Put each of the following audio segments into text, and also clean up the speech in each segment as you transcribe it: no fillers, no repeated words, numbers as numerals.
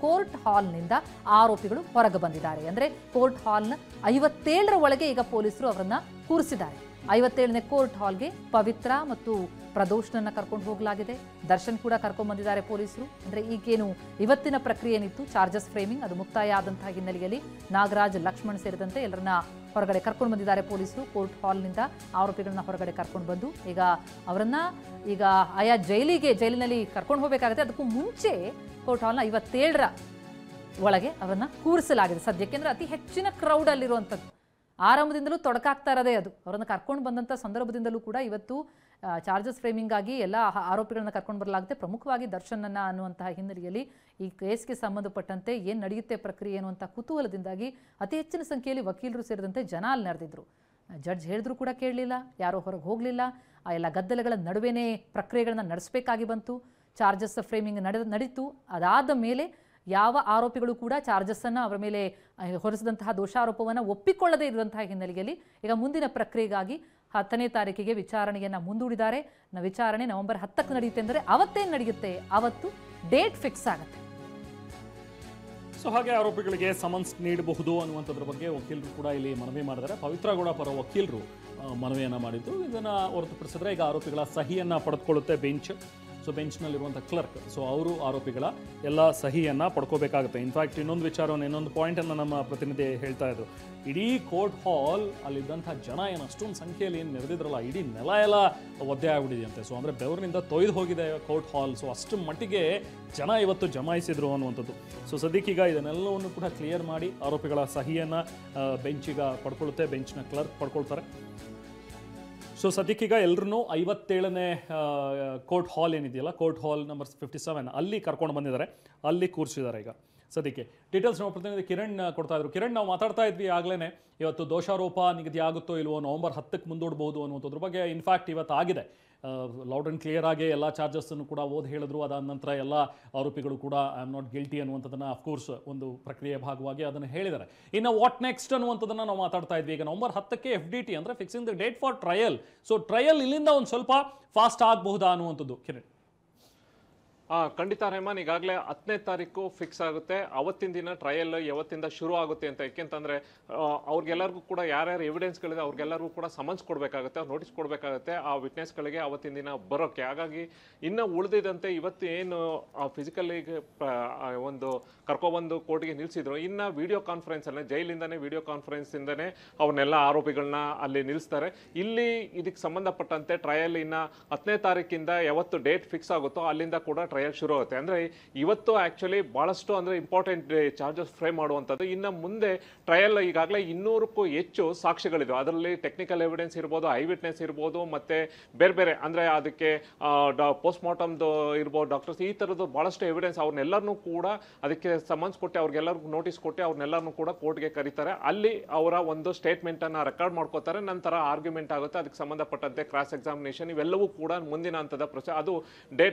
Court ಹಾಲ್ನಿಂದ ಆರೋಪಿಗಳು ಹೊರಗೆ ಬಂದಿದ್ದಾರೆ. ಅಂದರೆ ಕೋರ್ಟ್ ಹಾಲ್ನ 57ರ ಒಳಗೆ ಈಗ ಪೊಲೀಸರು ಅವರನ್ನ ಕೂರಿಸಿದ್ದಾರೆ. 57ನೇ ಕೋರ್ಟ್ ಹಾಲ್ಗೆ ಪವಿತ್ರ ಮತ್ತು ಪ್ರದೋಷ್ನನ್ನ ಕರ್ಕೊಂಡು ಹೋಗಲಾಗಿದೆ. ದರ್ಶನ್ ಕೂಡ ಕರ್ಕೊಂಡು ಬಂದಿದ್ದಾರೆ ಪೊಲೀಸರು. ಅಂದರೆ ಈಗೇನು ಇವತ್ತಿನ ಪ್ರಕ್ರಿಯೆ ಏನಿತ್ತು ಚಾರ್ಜಸ್ ಫ್ರೇಮಿಂಗ್ ಅದು ಮುಕ್ತಾಯ ಆದಂತಹ ಹಿನ್ನೆಲೆಯಲ್ಲಿ ನಾಗರಾಜ್, ಲಕ್ಷ್ಮಣ್ ಸೇರಿದಂತೆ ಎಲ್ಲರನ್ನ ಹೊರಗಡೆ ಕರ್ಕೊಂಡು ಬಂದಿದ್ದಾರೆ ಪೊಲೀಸರು. ಕೋರ್ಟ್ ಹಾಲ್ನಿಂದ ಆರೋಪಿಗಳನ್ನ ಹೊರಗಡೆ ಕರ್ಕೊಂಡು ಬಂದು ಈಗ ಅವರನ್ನ ಆಯಾ ಜೈಲಿನಲ್ಲಿ ಕರ್ಕೊಂಡು ಹೋಗಬೇಕಾಗುತ್ತೆ. ಅದಕ್ಕೂ ಮುಂಚೆ ಕೋರ್ಟ್ ಹಾಲ್ನ 57ರ ಒಳಗೆ ಅವರನ್ನ ಕೂರಿಸಲಾಗಿದೆ ಸದ್ಯಕ್ಕೆ. ಅಂದರೆ ಅತಿ ಹೆಚ್ಚಿನ ಕ್ರೌಡ್ ಅಲ್ಲಿರುವಂಥದ್ದು. ಆರಂಭದಿಂದಲೂ ತೊಡಕಾಗ್ತಾ ಇರೋದೇ ಅದು. ಅವರನ್ನು ಕರ್ಕೊಂಡು ಬಂದಂಥ ಸಂದರ್ಭದಿಂದಲೂ ಕೂಡ ಇವತ್ತು ಚಾರ್ಜಸ್ ಫ್ರೇಮಿಂಗ್ ಆಗಿ ಎಲ್ಲ ಆರೋಪಿಗಳನ್ನ ಕರ್ಕೊಂಡು ಬರಲಾಗುತ್ತೆ. ಪ್ರಮುಖವಾಗಿ ದರ್ಶನನ್ನ ಅನ್ನುವಂತಹ ಹಿನ್ನೆಲೆಯಲ್ಲಿ ಈ ಕೇಸ್ಗೆ ಸಂಬಂಧಪಟ್ಟಂತೆ ಏನು ನಡೆಯುತ್ತೆ ಪ್ರಕ್ರಿಯೆ ಅನ್ನುವಂಥ ಕುತೂಹಲದಿಂದಾಗಿ ಅತಿ ಹೆಚ್ಚಿನ ಸಂಖ್ಯೆಯಲ್ಲಿ ವಕೀಲರು ಸೇರಿದಂತೆ ಜನ ಅಲ್ಲಿ ನೆರೆದಿದ್ರು. ಜಡ್ಜ್ ಹೇಳಿದ್ರು ಕೂಡ ಕೇಳಲಿಲ್ಲ, ಯಾರೋ ಹೊರಗೆ ಹೋಗಲಿಲ್ಲ. ಆ ಎಲ್ಲ ಗದ್ದಲಗಳ ನಡುವೆನೇ ಪ್ರಕ್ರಿಯೆಗಳನ್ನ ನಡೆಸಬೇಕಾಗಿ ಬಂತು. ಚಾರ್ಜಸ್ ಫ್ರೇಮಿಂಗ್ ನಡೀತು. ಅದಾದ ಮೇಲೆ ಯಾವ ಆರೋಪಿಗಳು ಕೂಡ ಚಾರ್ಜಸ್ಸನ್ನು ಅವರ ಮೇಲೆ ಹೊರಿಸಿದಂತಹ ದೋಷಾರೋಪವನ್ನು ಒಪ್ಪಿಕೊಳ್ಳದೇ ಇರುವಂತಹ ಹಿನ್ನೆಲೆಯಲ್ಲಿ ಈಗ ಮುಂದಿನ ಪ್ರಕ್ರಿಯೆಗಾಗಿ 10ನೇ ತಾರೀಕಿಗೆ ವಿಚಾರಣೆಯನ್ನು ಮುಂದೂಡಿದ್ದಾರೆ. ವಿಚಾರಣೆ ನವೆಂಬರ್ 10ಕ್ಕೆ ನಡೆಯುತ್ತೆ. ಅಂದರೆ ಅವತ್ತೇನು ನಡೆಯುತ್ತೆ, ಅವತ್ತು ಡೇಟ್ ಫಿಕ್ಸ್ ಆಗುತ್ತೆ. ಸೊ ಹಾಗೆ ಆರೋಪಿಗಳಿಗೆ ಸಮನ್ಸ್ ನೀಡಬಹುದು ಅನ್ನುವಂಥದ್ರ ಬಗ್ಗೆ ವಕೀಲರು ಕೂಡ ಇಲ್ಲಿ ಮನವಿ ಮಾಡಿದ್ದಾರೆ. ಪವಿತ್ರಗೌಡ ಪರ ವಕೀಲರು ಮನವಿಯನ್ನು ಮಾಡಿದ್ದು. ಇದನ್ನು ಹೊರತುಪಡಿಸಿದ್ರೆ ಈಗ ಆರೋಪಿಗಳ ಸಹಿಯನ್ನು ಪಡೆದುಕೊಳ್ಳುತ್ತೆ ಬೆಂಚ್. ಸೊ ಬೆಂಚ್ನಲ್ಲಿರುವಂಥ ಕ್ಲರ್ಕ್, ಸೊ ಅವರು ಆರೋಪಿಗಳ ಎಲ್ಲ ಸಹಿಯನ್ನು ಪಡ್ಕೋಬೇಕಾಗುತ್ತೆ. ಇನ್ಫ್ಯಾಕ್ಟ್ ಇನ್ನೊಂದು ಪಾಯಿಂಟನ್ನು ನಮ್ಮ ಪ್ರತಿನಿಧಿ ಹೇಳ್ತಾ ಇದ್ರು. ಇಡೀ ಕೋರ್ಟ್ ಹಾಲ್ ಅಲ್ಲಿದ್ದಂಥ ಜನ ಏನು ಅಷ್ಟೊಂದು ಸಂಖ್ಯೆಯಲ್ಲಿ ಏನು ನೆರೆದಿದ್ರಲ್ಲ, ಇಡೀ ನೆಲ ಎಲ್ಲ ಒದ್ದೆ ಆಗ್ಬಿಟ್ಟಿದೆಯಂತೆ. ಸೊ ಅಂದರೆ ಬೆವರಿನಿಂದ ತೊಯ್ದು ಹೋಗಿದೆ ಕೋರ್ಟ್ ಹಾಲ್. ಸೊ ಅಷ್ಟು ಮಟ್ಟಿಗೆ ಜನ ಇವತ್ತು ಜಮಾಯಿಸಿದ್ರು ಅನ್ನುವಂಥದ್ದು. ಸೊ ಸದ್ಯಕ್ಕೀಗ ಇದನ್ನೆಲ್ಲವನ್ನು ಕೂಡ ಕ್ಲಿಯರ್ ಮಾಡಿ ಆರೋಪಿಗಳ ಸಹಿಯನ್ನು ಬೆಂಚೀಗ ಪಡ್ಕೊಳ್ಳುತ್ತೆ. ಬೆಂಚ್ನ ಕ್ಲರ್ಕ್ ಪಡ್ಕೊಳ್ತಾರೆ. ಸೊ ಸದ್ಯಕ್ಕೀಗ ಎಲ್ಲರೂ 57ನೇ ಕೋರ್ಟ್ ಹಾಲ್ ಏನಿದೆಯಲ್ಲ, ಕೋರ್ಟ್ ಹಾಲ್ ನಂಬರ್ 57 ಅಲ್ಲಿ ಕರ್ಕೊಂಡು ಬಂದಿದ್ದಾರೆ, ಅಲ್ಲಿ ಕೂರಿಸಿದ್ದಾರೆ. ಈಗ ಸದ್ಯಕ್ಕೆ ಡೀಟೇಲ್ಸ್ ನಾವು ಪ್ರತಿನಿಧಿ ಕಿರಣ್ ಕೊಡ್ತಾ ಇದ್ರು. ಕಿರಣ್, ನಾವು ಮಾತಾಡ್ತಾ ಇದ್ವಿ ಆಗಲೇ ಇವತ್ತು ದೋಷಾರೋಪ ನಿಗದಿ ಆಗುತ್ತೋ ಇಲ್ವೋ, ನವೆಂಬರ್ 10ಕ್ಕೆ ಮುಂದೂಡಬಹುದು ಅನ್ನುವಂಥದ್ರ ಬಗ್ಗೆ. ಇನ್ಫ್ಯಾಕ್ಟ್ ಇವತ್ತು ಆಗಿದೆ, ಲೌಡ್ ಆ್ಯಂಡ್ ಕ್ಲಿಯರ್ ಆಗಿ ಎಲ್ಲ ಚಾರ್ಜಸ್ಸನ್ನು ಕೂಡ ಓದಿ ಹೇಳಿದ್ರು. ಅದಾದ ನಂತರ ಎಲ್ಲ ಆರೋಪಿಗಳು ಕೂಡ ಐ ಆಮ್ ನಾಟ್ ಗಿಲ್ಟಿ ಅನ್ನುವಂಥದ್ದನ್ನು ಅಫ್ಕೋರ್ಸ್ ಒಂದು ಪ್ರಕ್ರಿಯೆ ಭಾಗವಾಗಿ ಅದನ್ನು ಹೇಳಿದ್ದಾರೆ. ಇನ್ನು ವಾಟ್ ನೆಕ್ಸ್ಟ್ ಅನ್ನುವಂಥದ್ದನ್ನು ನಾವು ಮಾತಾಡ್ತಾ ಇದ್ವಿ. ಈಗ ನವೆಂಬರ್ 10ಕ್ಕೆ FDT ಅಂದರೆ fixing the date for trial. So trial ಇಲ್ಲಿಂದ ಒಂದು ಸ್ವಲ್ಪ ಫಾಸ್ಟ್ ಆಗಬಹುದಾ ಅನ್ನುವಂಥದ್ದು ಕಿರಣ್? ಖಂಡಿತ ರೆಹಮಾನ್, ಈಗಾಗಲೇ 10ನೇ ತಾರೀಕು ಫಿಕ್ಸ್ ಆಗುತ್ತೆ. ಅವತ್ತಿನ ದಿನ ಟ್ರಯಲ್ ಯಾವತ್ತಿಂದ ಶುರು ಆಗುತ್ತೆ ಅಂತ. ಯಾಕೆಂತಂದರೆ ಅವ್ರಿಗೆಲ್ಲರಿಗೂ ಕೂಡ ಯಾರ್ಯಾರು ಎವಿಡೆನ್ಸ್ಗಳಿದೆ ಅವ್ರಿಗೆಲ್ಲರಿಗೂ ಕೂಡ ಸಮನ್ಸ್ ಕೊಡಬೇಕಾಗುತ್ತೆ, ನೋಟಿಸ್ ಕೊಡಬೇಕಾಗುತ್ತೆ ಆ ವಿಟ್ನೆಸ್ಗಳಿಗೆ ಅವತ್ತಿನ ದಿನ ಬರೋಕ್ಕೆ. ಹಾಗಾಗಿ ಇನ್ನು ಉಳಿದಿದಂತೆ ಇವತ್ತು ಏನು ಫಿಸಿಕಲಿ ಒಂದು ಕರ್ಕೊಬಂದು ಕೋರ್ಟ್ಗೆ ನಿಲ್ಲಿಸಿದ್ರು, ಇನ್ನು ವಿಡಿಯೋ ಕಾನ್ಫರೆನ್ಸಲ್ಲೇ ಜೈಲಿಂದನೇ ವಿಡಿಯೋ ಕಾನ್ಫರೆನ್ಸಿಂದನೇ ಅವ್ರನ್ನೆಲ್ಲ ಆರೋಪಿಗಳನ್ನ ಅಲ್ಲಿ ನಿಲ್ಲಿಸ್ತಾರೆ. ಇಲ್ಲಿ ಇದಕ್ಕೆ ಸಂಬಂಧಪಟ್ಟಂತೆ ಟ್ರಯಲ್ ಇನ್ನು 10ನೇ ತಾರೀಕಿಂದ ಯಾವತ್ತು ಡೇಟ್ ಫಿಕ್ಸ್ ಆಗುತ್ತೋ ಅಲ್ಲಿಂದ ಕೂಡ ಟ್ರಯಲ್ ಶುರು ಆಗುತ್ತೆ. ಅಂದರೆ ಇವತ್ತು ಆ್ಯಕ್ಚುಲಿ ಭಾಳಷ್ಟು ಅಂದರೆ ಇಂಪಾರ್ಟೆಂಟ್ ಚಾರ್ಜಸ್ ಫ್ರೇಮ್ ಮಾಡುವಂಥದ್ದು. ಇನ್ನು ಮುಂದೆ ಟ್ರಯಲ್ ಈಗಾಗಲೇ 200ಕ್ಕೂ ಹೆಚ್ಚು ಸಾಕ್ಷಿಗಳಿದೆ. ಅದರಲ್ಲಿ ಟೆಕ್ನಿಕಲ್ ಎವಿಡೆನ್ಸ್ ಇರ್ಬೋದು, ಐ ವಿಟ್ನೆಸ್ ಇರ್ಬೋದು, ಮತ್ತು ಬೇರೆ ಬೇರೆ ಅಂದರೆ ಅದಕ್ಕೆ ಪೋಸ್ಟ್ ಮಾರ್ಟಮ್ದು ಇರ್ಬೋದು, ಡಾಕ್ಟರ್ಸ್, ಈ ಥರದ್ದು ಭಾಳಷ್ಟು ಎವಿಡೆನ್ಸ್ ಅವ್ರನ್ನೆಲ್ಲರನ್ನೂ ಕೂಡ ಅದಕ್ಕೆ ಸಮನ್ಸ್ ಕೊಟ್ಟು ಅವ್ರಿಗೆಲ್ಲರಿಗೂ ನೋಟಿಸ್ ಕೊಟ್ಟು ಅವ್ರನ್ನೆಲ್ಲರನ್ನೂ ಕೂಡ ಕೋರ್ಟ್ಗೆ ಕರೀತಾರೆ. ಅಲ್ಲಿ ಅವರ ಒಂದು ಸ್ಟೇಟ್ಮೆಂಟನ್ನು ರೆಕಾರ್ಡ್ ಮಾಡ್ಕೋತಾರೆ. ನಂತರ ಆರ್ಗ್ಯುಮೆಂಟ್ ಆಗುತ್ತೆ. ಅದಕ್ಕೆ ಸಂಬಂಧಪಟ್ಟಂತೆ ಕ್ರಾಸ್ ಎಕ್ಸಾಮಿನೇಷನ್ ಇವೆಲ್ಲವೂ ಕೂಡ ಮುಂದಿನ ಹಂತದ ಪ್ರೊಸೆಸ್. ಅದು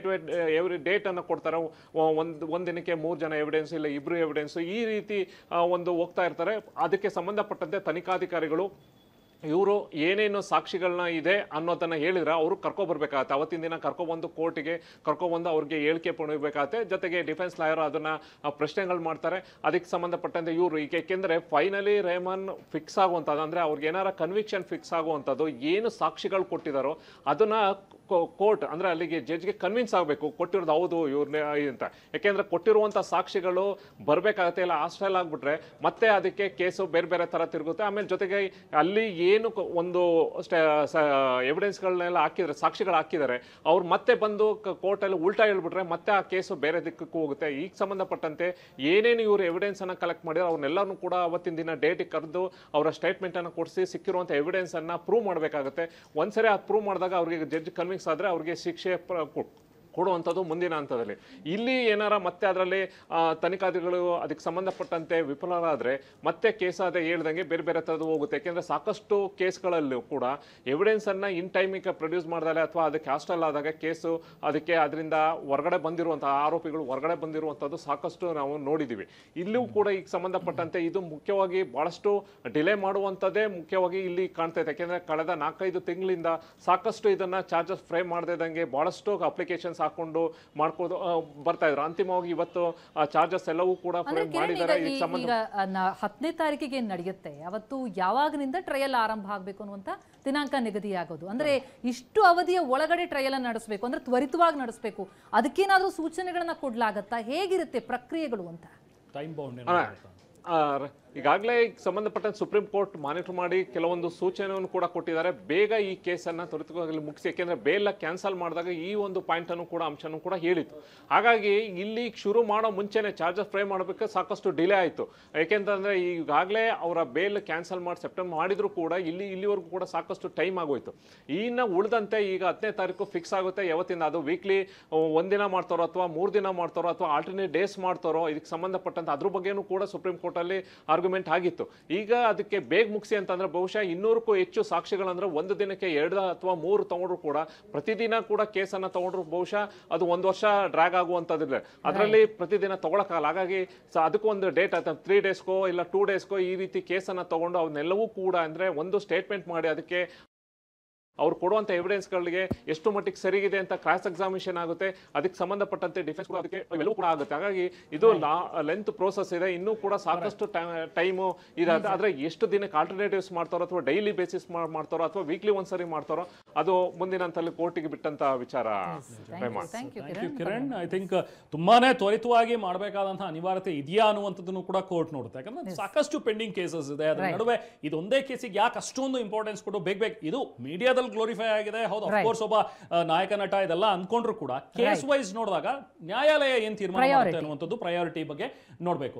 ಎವ್ರಿ ಡೇಟನ್ನು ಕೊಡ್ತಾರೆ. ಒಂದು ದಿನಕ್ಕೆ 3 ಜನ ಎವಿಡೆನ್ಸ್, ಇಲ್ಲ 2 ಎವಿಡೆನ್ಸ್, ಈ ರೀತಿ ಒಂದು ಹೋಗ್ತಾ ಇರ್ತಾರೆ. ಅದಕ್ಕೆ ಸಂಬಂಧಪಟ್ಟಂತೆ ತನಿಖಾಧಿಕಾರಿಗಳು ಇವರು ಏನೇನು ಸಾಕ್ಷಿಗಳನ್ನ ಇದೆ ಅನ್ನೋದನ್ನು ಹೇಳಿದ್ರೆ ಅವರು ಕರ್ಕೊಬರ್ಬೇಕಾಗತ್ತೆ. ಅವತ್ತಿನ ದಿನ ಕರ್ಕೊಬಂದು ಕೋರ್ಟಿಗೆ ಕರ್ಕೊಬಂದು ಅವ್ರಿಗೆ ಹೇಳಿಕೆ ಪಡಿಬೇಕಾಗತ್ತೆ. ಜೊತೆಗೆ ಡಿಫೆನ್ಸ್ ಲಾಯರ್ ಅದನ್ನು ಪ್ರಶ್ನೆಗಳು ಮಾಡ್ತಾರೆ. ಅದಕ್ಕೆ ಸಂಬಂಧಪಟ್ಟಂತೆ ಇವರು ಈಗ ಏಕೆಂದರೆ ಫೈನಲಿ ರೆಹಮಾನ್ ಫಿಕ್ಸ್ ಆಗುವಂಥದ್ದು ಅಂದರೆ ಅವ್ರಿಗೆ ಏನಾರ ಕನ್ವಿಕ್ಷನ್ ಫಿಕ್ಸ್ ಆಗುವಂಥದ್ದು ಏನು ಸಾಕ್ಷಿಗಳು ಕೊಟ್ಟಿದ್ದಾರೋ ಅದನ್ನು ಕೋರ್ಟ್ ಅಂದರೆ ಅಲ್ಲಿಗೆ ಜಡ್ಜ್ಗೆ ಕನ್ವಿನ್ಸ್ ಆಗಬೇಕು ಕೊಟ್ಟಿರೋದು ಹೌದು ಇವ್ರನ್ನೇ ಅಂತ. ಯಾಕೆಂದರೆ ಕೊಟ್ಟಿರುವಂಥ ಸಾಕ್ಷಿಗಳು ಬರಬೇಕಾಗತ್ತೆ. ಇಲ್ಲ ಹಾಸ್ಟೆಲ್ ಆಗಿಬಿಟ್ರೆ ಮತ್ತೆ ಅದಕ್ಕೆ ಕೇಸು ಬೇರೆ ಬೇರೆ ಥರ ತಿರುಗುತ್ತೆ. ಆಮೇಲೆ ಜೊತೆಗೆ ಅಲ್ಲಿ ಏನು ಒಂದು ಎವಿಡೆನ್ಸ್ಗಳನ್ನೆಲ್ಲ ಹಾಕಿದರೆ, ಸಾಕ್ಷಿಗಳು ಹಾಕಿದ್ದಾರೆ, ಅವ್ರು ಮತ್ತೆ ಬಂದು ಕೋರ್ಟಲ್ಲಿ ಉಲ್ಟಾ ಹೇಳ್ಬಿಟ್ರೆ ಮತ್ತೆ ಆ ಕೇಸು ಬೇರೆ ದಿಕ್ಕಕ್ಕೂ ಹೋಗುತ್ತೆ. ಈಗ ಸಂಬಂಧಪಟ್ಟಂತೆ ಏನೇನು ಇವರು ಎವಿಡೆನ್ಸನ್ನು ಕಲೆಕ್ಟ್ ಮಾಡಿದ್ರೆ ಅವ್ರನ್ನೆಲ್ಲರೂ ಕೂಡ ಅವತ್ತಿನ ದಿನ ಡೇಟಿಗೆ ಕರೆದು ಅವರ ಸ್ಟೇಟ್ಮೆಂಟನ್ನು ಕೊಡಿಸಿ ಸಿಕ್ಕಿರುವಂಥ ಎವಿಡೆನ್ಸನ್ನು ಪ್ರೂವ್ ಮಾಡಬೇಕಾಗುತ್ತೆ. ಒಂದ್ಸರಿ ಅದು ಪ್ರೂವ್ ಮಾಡಿದಾಗ ಅವ್ರಿಗೆ ಜಡ್ಜ್ ಕನ್ವಿನ್ಸ್ ಆದರೆ ಅವ್ರಿಗೆ ಶಿಕ್ಷೆ ಕೊಡುವಂಥದ್ದು ಮುಂದಿನ ಹಂತದಲ್ಲಿ. ಇಲ್ಲಿ ಏನಾರ ಮತ್ತೆ ಅದರಲ್ಲಿ ತನಿಖಾಧಿಕಾರಿಗಳು ಅದಕ್ಕೆ ಸಂಬಂಧಪಟ್ಟಂತೆ ವಿಫಲರಾದರೆ ಮತ್ತೆ ಕೇಸ್ ಅದೇ ಹೇಳ್ದಂಗೆ ಬೇರೆ ಬೇರೆ ಥರದ್ದು ಹೋಗುತ್ತೆ. ಯಾಕೆಂದರೆ ಸಾಕಷ್ಟು ಕೇಸ್ಗಳಲ್ಲೂ ಕೂಡ ಎವಿಡೆನ್ಸನ್ನು ಇನ್ ಟೈಮಿಗೆ ಪ್ರೊಡ್ಯೂಸ್ ಮಾಡಿದಾಗ ಅಥವಾ ಅದಕ್ಕೆ ಹಾಸ್ಟೆಲ್ ಆದಾಗ ಕೇಸು ಅದಕ್ಕೆ ಅದರಿಂದ ಹೊರಗಡೆ ಬಂದಿರುವಂಥ ಆರೋಪಿಗಳು ಹೊರಗಡೆ ಬಂದಿರುವಂಥದ್ದು ಸಾಕಷ್ಟು ನಾವು ನೋಡಿದ್ದೀವಿ. ಇಲ್ಲೂ ಕೂಡ ಈಗ ಸಂಬಂಧಪಟ್ಟಂತೆ ಇದು ಮುಖ್ಯವಾಗಿ ಭಾಳಷ್ಟು ಡಿಲೇ ಮಾಡುವಂಥದ್ದೇ ಮುಖ್ಯವಾಗಿ ಇಲ್ಲಿ ಕಾಣ್ತೈತೆ. ಯಾಕೆಂದರೆ ಕಳೆದ 4-5 ತಿಂಗಳಿಂದ ಸಾಕಷ್ಟು ಇದನ್ನು ಚಾರ್ಜಸ್ ಫ್ರೇಮ್ ಮಾಡದಿದ್ದಂಗೆ ಭಾಳಷ್ಟು ಅಪ್ಲಿಕೇಶನ್ಸ್ ಹಾಕೊಂಡು ಮಾಡ್ಕೊಂಡು ಬರ್ತಾ ಇದ್ರು. ಅಂತಿಮವಾಗಿ ಇವತ್ತು ಚಾರ್ಜಸ್ ಎಲ್ಲವೂ ಕೂಡ ಫ್ರೇಮ್ ಮಾಡಿದ್ದಾರೆ. ಈಗ 10ನೇ ತಾರೀಕಿಗೆ ಏನ್ ನಡೆಯುತ್ತೆ ಅವತ್ತು ಯಾವಾಗಿನಿಂದ ಟ್ರಯಲ್ ಆರಂಭ ಆಗಬೇಕು ಅನ್ನುವಂತ ದಿನಾಂಕ ನಿಗದಿಯಾಗೋದು, ಅಂದ್ರೆ ಇಷ್ಟು ಅವಧಿಯ ಒಳಗಡೆ ಟ್ರಯಲ್ ಅನ್ನು ನಡೆಸಬೇಕು ಅಂದ್ರೆ ತ್ವರಿತವಾಗಿ ನಡೆಸಬೇಕು, ಅದಕ್ಕೇನಾದ್ರೂ ಸೂಚನೆಗಳನ್ನ ಕೊಡ್ಲಾಗತ್ತಾ, ಹೇಗಿರುತ್ತೆ ಪ್ರಕ್ರಿಯೆಗಳು ಅಂತ? ಟೈಮ್ ಬೌಂಡ್ ಈಗಾಗಲೇ ಸಂಬಂಧಪಟ್ಟಂತೆ ಸುಪ್ರೀಂ ಕೋರ್ಟ್ ಮಾನಿಟರ್ ಮಾಡಿ ಕೆಲವೊಂದು ಸೂಚನೆಯನ್ನು ಕೂಡ ಕೊಟ್ಟಿದ್ದಾರೆ. ಬೇಗ ಈ ಕೇಸನ್ನು ತ್ವರಿತವಾಗಿ ಮುಗಿಸಿ, ಯಾಕೆಂದ್ರೆ ಬೇಲ್ ಕ್ಯಾನ್ಸಲ್ ಮಾಡಿದಾಗ ಈ ಒಂದು ಪಾಯಿಂಟ್ ಅನ್ನು ಕೂಡ ಅಂಶನೂ ಕೂಡ ಹೇಳಿತ್ತು. ಹಾಗಾಗಿ ಇಲ್ಲಿ ಶುರು ಮಾಡೋ ಮುಂಚೆನೆ ಚಾರ್ಜಸ್ ಫ್ರೇಮ್ ಮಾಡಬೇಕು ಸಾಕಷ್ಟು ಡಿಲೇ ಆಯಿತು. ಯಾಕೆಂತಂದ್ರೆ ಈಗಾಗಲೇ ಅವರ ಬೇಲ್ ಕ್ಯಾನ್ಸಲ್ ಮಾಡಿ ಸೆಪ್ಟೆಂಬರ್ ಮಾಡಿದ್ರು ಕೂಡ ಇಲ್ಲಿವರೆಗೂ ಕೂಡ ಸಾಕಷ್ಟು ಟೈಮ್ ಆಗೋಯ್ತು. ಇನ್ನು ಉಳಿದಂತೆ ಈಗ 10ನೇ ತಾರೀಕು ಫಿಕ್ಸ್ ಆಗುತ್ತೆ. ಯಾವತ್ತಿಂದ ಅದು ವೀಕ್ಲಿ ಒಂದಿನ ಮಾಡ್ತಾರೋ ಅಥವಾ 3 ದಿನ ಮಾಡ್ತಾರೋ ಅಥವಾ ಆಲ್ಟರ್ನೇಟ್ ಡೇಸ್ ಮಾಡ್ತಾರೋ, ಇದಕ್ಕೆ ಸಂಬಂಧಪಟ್ಟಂತೆ ಅದ್ರ ಬಗ್ಗೆನೂ ಕೂಡ ಸುಪ್ರೀಂ ಕೋರ್ಟ್ ಅಲ್ಲಿ ಆರ್ಗ್ಯುಮೆಂಟ್ ಆಗಿತ್ತು. ಈಗ ಅದಕ್ಕೆ ಬೇಗ ಮುಗಿಸಿ ಅಂತಂದ್ರೆ ಬಹುಶಃ 200ಕ್ಕೂ ಹೆಚ್ಚು ಸಾಕ್ಷಿಗಳಂದ್ರೆ ಒಂದು ದಿನಕ್ಕೆ 2 ಅಥವಾ 3 ತಗೊಂಡ್ರು ಕೂಡ, ಪ್ರತಿದಿನ ಕೂಡ ಕೇಸನ್ನ ತಗೊಂಡ್ರು ಬಹುಶಃ ಅದು 1 ವರ್ಷ ಡ್ರ್ಯಾಗ್ ಆಗುವಂತದ್ದಿದೆ. ಅದರಲ್ಲಿ ಪ್ರತಿದಿನ ತಗೊಳಕ್ಕಾಗಲ್ಲ. ಹಾಗಾಗಿ ಅದಕ್ಕೂ ಒಂದು ಡೇಟ್ ಆಯ್ತು, 3 ಡೇಸ್ಗೋ ಇಲ್ಲ 2 ಡೇಸ್ಗೋ ಈ ರೀತಿ ಕೇಸನ್ನ ತಗೊಂಡು ಅವನ್ನೆಲ್ಲವೂ ಕೂಡ ಅಂದ್ರೆ ಒಂದು ಸ್ಟೇಟ್ಮೆಂಟ್ ಮಾಡಿ ಅದಕ್ಕೆ ಅವ್ರು ಕೊಡುವಂಥ ಎವಿಡೆನ್ಸ್ಗಳಿಗೆ ಎಷ್ಟು ಮಟ್ಟಿಗೆ ಸರಿಗಿದೆ ಅಂತ ಕ್ರಾಸ್ ಎಕ್ಸಾಮಿನೇಷನ್ ಆಗುತ್ತೆ. ಅದಕ್ಕೆ ಸಂಬಂಧಪಟ್ಟಂತೆ ಡಿಫೆನ್ಸ್ ಕೂಡ ಅದಕ್ಕೆ ಎಲ್ಲವೂ ಕೂಡ ಆಗುತ್ತೆ. ಹಾಗಾಗಿ ಇದು ಲೆಂತ್ ಪ್ರೋಸೆಸ್ ಇದೆ, ಇನ್ನೂ ಕೂಡ ಸಾಕಷ್ಟು ಟೈಮು ಇದೆ. ಆದರೆ ಎಷ್ಟು ದಿನಕ್ಕೆ ಆಲ್ಟರ್ನೇಟಿವ್ಸ್ ಮಾಡ್ತಾರೋ ಅಥವಾ ಡೈಲಿ ಬೇಸಿಸ್ ಮಾಡ್ತಾರೋ ಅಥವಾ ವೀಕ್ಲಿ ಒಂದ್ಸರಿ ಮಾಡ್ತಾರೋ ಅದು ಮುಂದಿನ ಹಂತದಲ್ಲಿ ಕೋರ್ಟಿಗೆ ಬಿಟ್ಟಂತ ವಿಚಾರ. ಕಿರಣ್, ಐ ಥಿಂಕ್ ತುಂಬಾನೇ ತ್ವರಿತವಾಗಿ ಮಾಡಬೇಕಾದಂತಹ ಅನಿವಾರ್ಯತೆ ಇದೆಯಾ ಅನ್ನುವಂಥದ್ದನ್ನು ಕೂಡ ಕೋರ್ಟ್ ನೋಡುತ್ತೆ. ಯಾಕಂದ್ರೆ ಸಾಕಷ್ಟು ಪೆಂಡಿಂಗ್ ಕೇಸಸ್ ಇದೆ. ಅದರ ನಡುವೆ ಇದೊಂದೇ ಕೇಸಿಗೆ ಯಾಕೆ ಅಷ್ಟೊಂದು ಇಂಪಾರ್ಟೆನ್ಸ್ ಕೊಟ್ಟು ಬೇಗ ಇದು ಮೀಡಿಯಾದಲ್ಲಿ ಗ್ಲೋರಿಫೈ ಆಗಿದೆ. ಹೌದು, ಅಫ್ಕೋರ್ಸ್ ಒಬ್ಬ ನಾಯಕ ನಟ ಇದೆಲ್ಲ ಅನ್ಕೊಂಡ್ರು ಕೂಡ ಕೇಸ್ ವೈಸ್ ನೋಡಿದಾಗ ನ್ಯಾಯಾಲಯ ಏನ್ ತೀರ್ಮಾನ ಮಾಡುತ್ತೆ ಅನ್ನುವಂಥದ್ದು ಪ್ರಯಾರಿಟಿ ಬಗ್ಗೆ ನೋಡಬೇಕು.